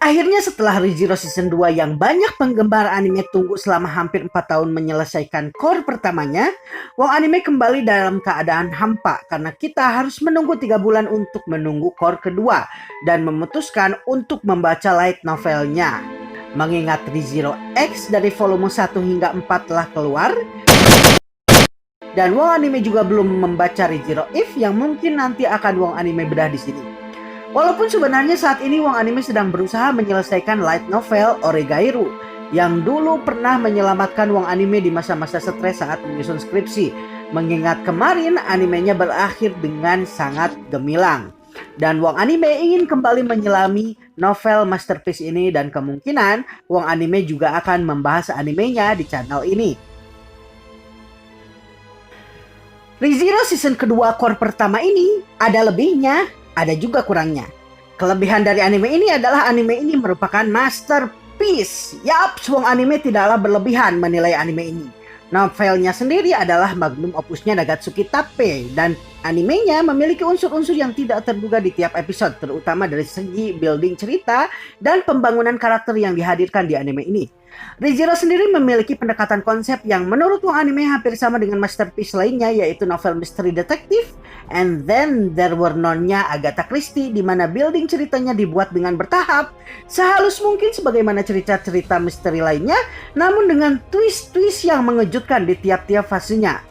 Akhirnya setelah ReZero Season 2 yang banyak penggemar anime tunggu selama hampir 4 tahun menyelesaikan core pertamanya, Wong Anime kembali dalam keadaan hampa karena kita harus menunggu 3 bulan untuk menunggu core kedua dan memutuskan untuk membaca light novelnya. Mengingat ReZero X dari volume 1 hingga 4 telah keluar, dan Wong Anime juga belum membaca ReZero If yang mungkin nanti akan Wong Anime bedah di sini. Walaupun sebenarnya saat ini Wong Anime sedang berusaha menyelesaikan light novel Oregairu yang dulu pernah menyelamatkan Wong Anime di masa-masa stres saat menyusun skripsi, mengingat kemarin animenya berakhir dengan sangat gemilang. Dan Wong Anime ingin kembali menyelami novel masterpiece ini dan kemungkinan Wong Anime juga akan membahas animenya di channel ini. ReZero season kedua core pertama ini ada lebihnya, ada juga kurangnya. Kelebihan dari anime ini adalah anime ini merupakan masterpiece. Yap, Wong Anime tidaklah berlebihan menilai anime ini. Novelnya sendiri adalah magnum opusnya Nagatsuki Tappe dan animenya memiliki unsur-unsur yang tidak terduga di tiap episode, terutama dari segi building cerita dan pembangunan karakter yang dihadirkan di anime ini. ReZero sendiri memiliki pendekatan konsep yang menurut Wong Anime hampir sama dengan masterpiece lainnya, yaitu novel misteri detektif And Then There Were None-nya Agatha Christie, di mana building ceritanya dibuat dengan bertahap, sehalus mungkin sebagaimana cerita-cerita misteri lainnya, namun dengan twist-twist yang mengejutkan di tiap-tiap fasenya.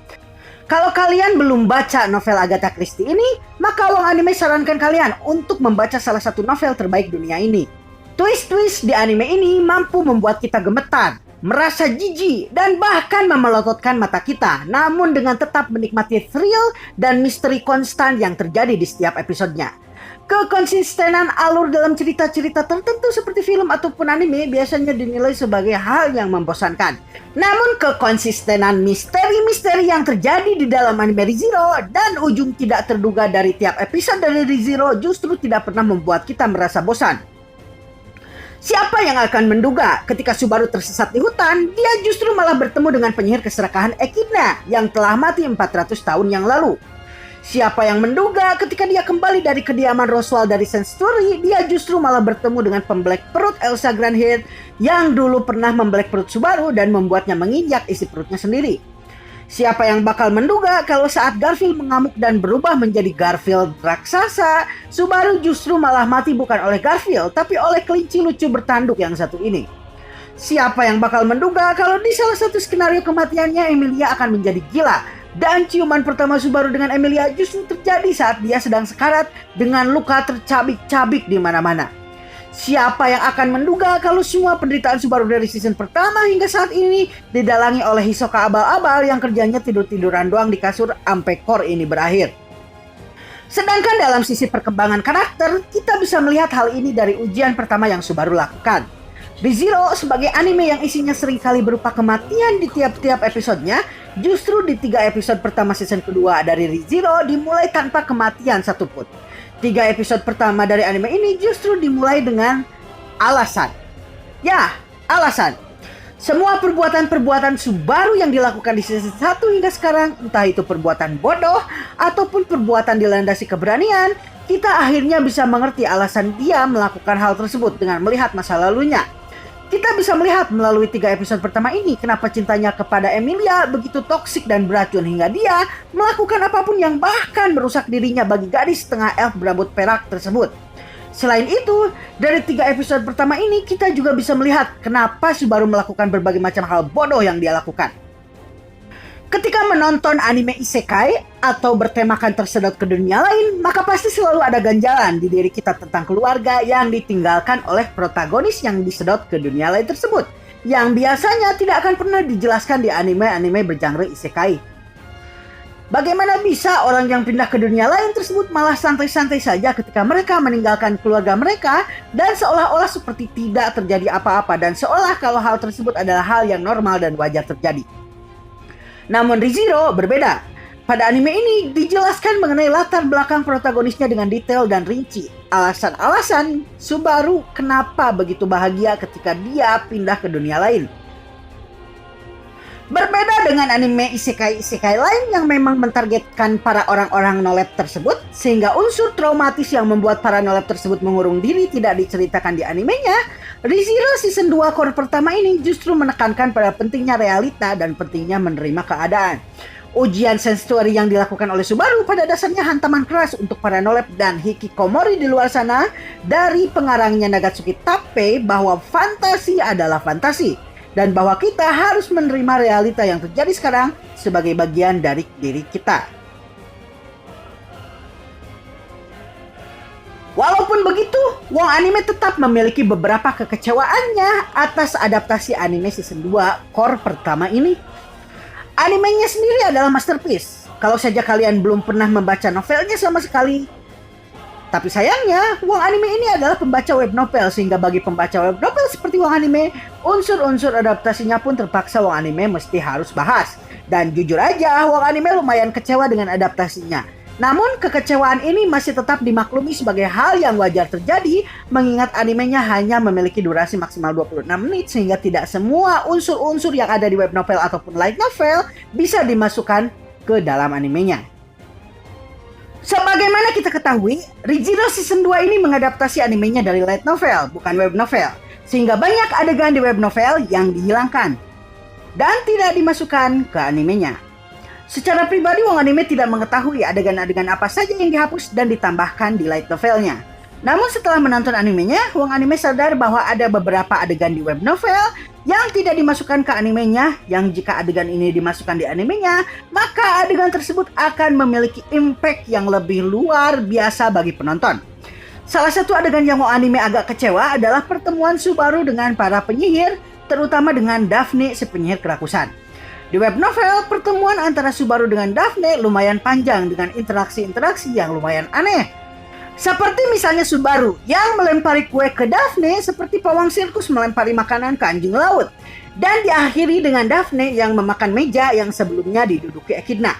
Kalau kalian belum baca novel Agatha Christie ini, maka Wong Anime sarankan kalian untuk membaca salah satu novel terbaik dunia ini. Twist-twist di anime ini mampu membuat kita gemetar, merasa jijik, dan bahkan memelototkan mata kita, namun dengan tetap menikmati thrill dan misteri konstan yang terjadi di setiap episodenya. Kekonsistenan alur dalam cerita-cerita tertentu seperti film ataupun anime biasanya dinilai sebagai hal yang membosankan. Namun kekonsistenan misteri-misteri yang terjadi di dalam anime ReZero dan ujung tidak terduga dari tiap episode dari ReZero justru tidak pernah membuat kita merasa bosan. Siapa yang akan menduga ketika Subaru tersesat di hutan, dia justru malah bertemu dengan penyihir keserakahan Echidna yang telah mati 400 tahun yang lalu. Siapa yang menduga ketika dia kembali dari kediaman Roswell dari Sense Story, dia justru malah bertemu dengan pembelek perut Elsa Granhead yang dulu pernah membelek perut Subaru dan membuatnya menginjak isi perutnya sendiri. Siapa yang bakal menduga kalau saat Garfield mengamuk dan berubah menjadi Garfield raksasa, Subaru justru malah mati bukan oleh Garfield, tapi oleh kelinci lucu bertanduk yang satu ini. Siapa yang bakal menduga kalau di salah satu skenario kematiannya Emilia akan menjadi gila, dan ciuman pertama Subaru dengan Emilia justru terjadi saat dia sedang sekarat dengan luka tercabik-cabik di mana-mana. Siapa yang akan menduga kalau semua penderitaan Subaru dari season pertama hingga saat ini didalangi oleh Hisoka abal-abal yang kerjanya tidur-tiduran doang di kasur sampai core ini berakhir. Sedangkan dalam sisi perkembangan karakter, kita bisa melihat hal ini dari ujian pertama yang Subaru lakukan. ReZero sebagai anime yang isinya seringkali berupa kematian di tiap-tiap episodenya, justru di 3 episode pertama season kedua dari ReZero dimulai tanpa kematian satupun. 3 episode pertama dari anime ini justru dimulai dengan alasan. Ya, alasan. Semua perbuatan-perbuatan Subaru yang dilakukan di season 1 hingga sekarang, entah itu perbuatan bodoh ataupun perbuatan dilandasi keberanian, kita akhirnya bisa mengerti alasan dia melakukan hal tersebut dengan melihat masa lalunya. Kita bisa melihat melalui 3 episode pertama ini kenapa cintanya kepada Emilia begitu toksik dan beracun hingga dia melakukan apapun yang bahkan merusak dirinya bagi gadis setengah elf berambut perak tersebut. Selain itu, dari 3 episode pertama ini kita juga bisa melihat kenapa Subaru melakukan berbagai macam hal bodoh yang dia lakukan. Ketika menonton anime isekai atau bertemakan tersedot ke dunia lain, maka pasti selalu ada ganjalan di diri kita tentang keluarga yang ditinggalkan oleh protagonis yang disedot ke dunia lain tersebut, yang biasanya tidak akan pernah dijelaskan di anime-anime bergenre isekai. Bagaimana bisa orang yang pindah ke dunia lain tersebut malah santai-santai saja ketika mereka meninggalkan keluarga mereka dan seolah-olah seperti tidak terjadi apa-apa dan seolah kalau hal tersebut adalah hal yang normal dan wajar terjadi. Namun ReZero berbeda. Pada anime ini dijelaskan mengenai latar belakang protagonisnya dengan detail dan rinci. Alasan-alasan Subaru kenapa begitu bahagia ketika dia pindah ke dunia lain. Berbeda dengan anime isekai-isekai lain yang memang mentargetkan para orang-orang nolep tersebut, sehingga unsur traumatis yang membuat para nolep tersebut mengurung diri tidak diceritakan di animenya, ReZero Season 2 core pertama ini justru menekankan pada pentingnya realita dan pentingnya menerima keadaan. Ujian sensory yang dilakukan oleh Subaru pada dasarnya hantaman keras untuk para nolep dan hikikomori di luar sana dari pengarangnya Nagatsuki Tappei bahwa fantasi adalah fantasi. Dan bahwa kita harus menerima realita yang terjadi sekarang sebagai bagian dari diri kita. Walaupun begitu, Wong Anime tetap memiliki beberapa kekecewaannya atas adaptasi anime season 2 core pertama ini. Animenya sendiri adalah masterpiece. Kalau saja kalian belum pernah membaca novelnya sama sekali. Tapi sayangnya, Wong Anime ini adalah pembaca web novel, sehingga bagi pembaca web novel seperti Wong Anime, unsur-unsur adaptasinya pun terpaksa Wong Anime mesti harus bahas. Dan jujur aja, Wong Anime lumayan kecewa dengan adaptasinya. Namun, kekecewaan ini masih tetap dimaklumi sebagai hal yang wajar terjadi, mengingat animenya hanya memiliki durasi maksimal 26 menit, sehingga tidak semua unsur-unsur yang ada di web novel ataupun light novel bisa dimasukkan ke dalam animenya. Sebagaimana kita ketahui, ReZero Season 2 ini mengadaptasi animenya dari light novel, bukan web novel. Sehingga banyak adegan di web novel yang dihilangkan dan tidak dimasukkan ke animenya. Secara pribadi, Wong Anime tidak mengetahui adegan-adegan apa saja yang dihapus dan ditambahkan di light novelnya. Namun setelah menonton animenya, Wong Anime sadar bahwa ada beberapa adegan di web novel yang tidak dimasukkan ke animenya, yang jika adegan ini dimasukkan di animenya, maka adegan tersebut akan memiliki impact yang lebih luar biasa bagi penonton. Salah satu adegan yang Wong Anime agak kecewa adalah pertemuan Subaru dengan para penyihir, terutama dengan Daphne si penyihir kerakusan. Di web novel, pertemuan antara Subaru dengan Daphne lumayan panjang dengan interaksi-interaksi yang lumayan aneh. Seperti misalnya Subaru yang melempari kue ke Daphne seperti pawang sirkus melempari makanan ke anjing laut. Dan diakhiri dengan Daphne yang memakan meja yang sebelumnya diduduki Echidna.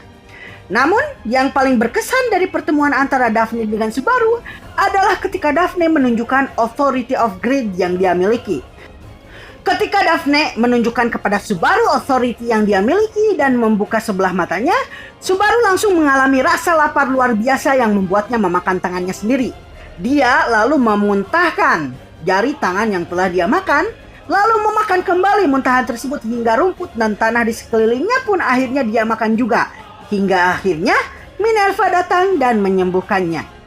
Namun, yang paling berkesan dari pertemuan antara Daphne dengan Subaru adalah ketika Daphne menunjukkan authority of greed yang dia miliki. Ketika Daphne menunjukkan kepada Subaru authority yang dia miliki dan membuka sebelah matanya, Subaru langsung mengalami rasa lapar luar biasa yang membuatnya memakan tangannya sendiri. Dia lalu memuntahkan jari tangan yang telah dia makan, lalu memakan kembali muntahan tersebut hingga rumput dan tanah di sekelilingnya pun akhirnya dia makan juga. Hingga akhirnya Minerva datang dan menyembuhkannya.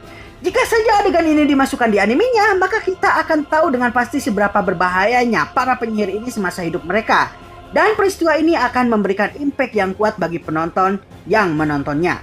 Jika saja adegan ini dimasukkan di animenya, maka kita akan tahu dengan pasti seberapa berbahayanya para penyihir ini semasa hidup mereka. Dan peristiwa ini akan memberikan impact yang kuat bagi penonton yang menontonnya.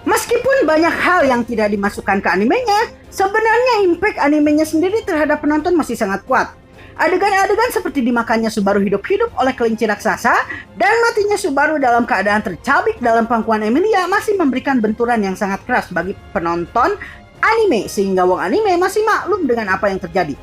Meskipun banyak hal yang tidak dimasukkan ke animenya, sebenarnya impact animenya sendiri terhadap penonton masih sangat kuat. Adegan-adegan seperti dimakannya Subaru hidup-hidup oleh kelinci raksasa dan matinya Subaru dalam keadaan tercabik dalam pangkuan Emilia masih memberikan benturan yang sangat keras bagi penonton anime, sehingga Wong Anime masih maklum dengan apa yang terjadi.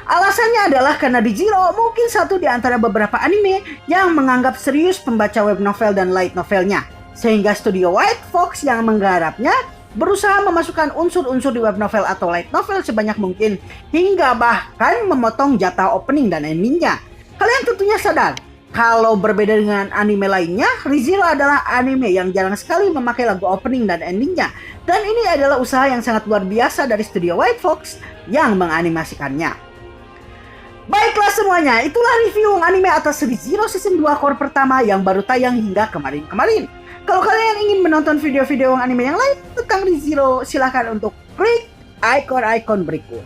Alasannya adalah karena ReZero mungkin satu di antara beberapa anime yang menganggap serius pembaca web novel dan light novelnya, sehingga studio White Fox yang menggarapnya berusaha memasukkan unsur-unsur di web novel atau light novel sebanyak mungkin, hingga bahkan memotong jatah opening dan endingnya. Kalian tentunya sadar, kalau berbeda dengan anime lainnya, ReZero adalah anime yang jarang sekali memakai lagu opening dan endingnya. Dan ini adalah usaha yang sangat luar biasa dari studio White Fox yang menganimasikannya. Baiklah semuanya, itulah review anime atas ReZero Season 2 core pertama yang baru tayang hingga kemarin-kemarin. Kalau kalian ingin menonton video-video anime yang lain tentang ReZero, silahkan untuk klik icon-icon berikut.